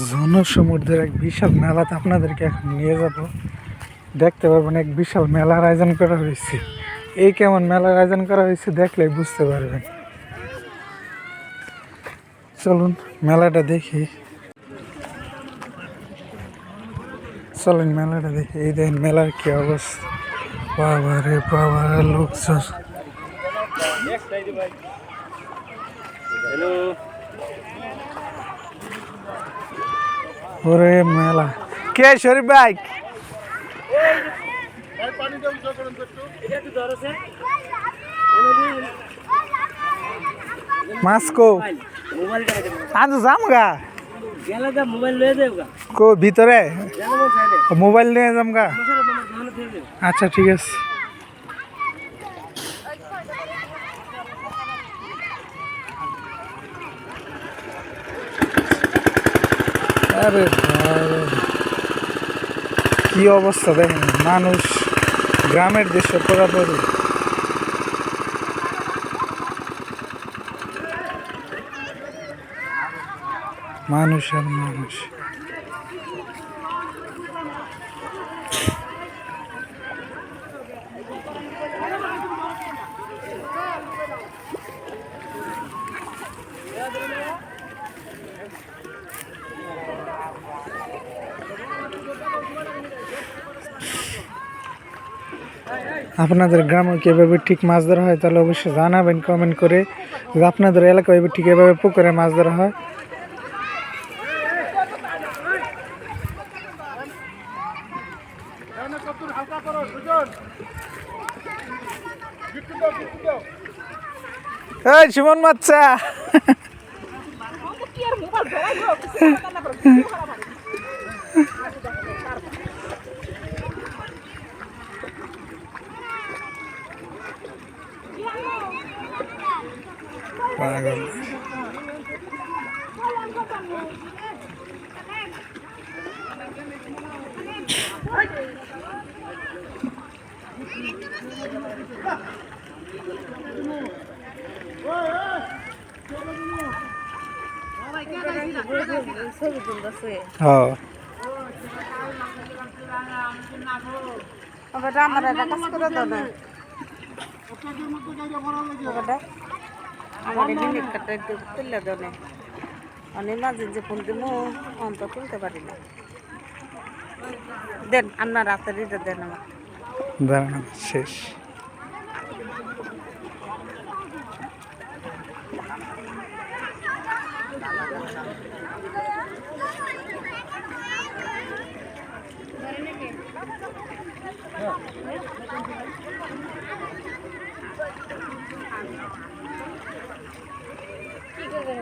জনসমুদ্রের এক বিশাল মেলাতে আপনাদেরকে এখন নিয়ে যাব। দেখতে পারবেন এক বিশাল মেলার আয়োজন করা হয়েছে। এই কেমন মেলার আয়োজন করা হয়েছে দেখলেই বুঝতে পারবেন। চলুন মেলাটা দেখি। চলুন মেলাটা দেখি। এই দেখেন মেলার কি অবস্থা। বাবা রে বাবা, লোকজন। ওরে মেলা কে শরীফ ভাই মাস্কো আজ যাম গা কো ভিতরে মোবাইল নিয়ে যাম গা। আচ্ছা ঠিক আছে। আরে কি অবস্থা দেখেন, মানুষ গ্রামের দেশে পুরাপুরি মানুষ আর মানুষ। আপনাদের গ্রামে কীভাবে ঠিক মাছ ধরা হয় তাহলে অবশ্যই জানাবেন কমেন্ট করে। আপনাদের এলাকায় ঠিক এভাবে পুকুরে মাছ ধরা হয়। এই সুমন বাচ্চা পাগল। যে ফোন দিব অন্ত তুলতে পারি না। দেন আপনার রাতের দেন আমার শেষ। কি করবেন?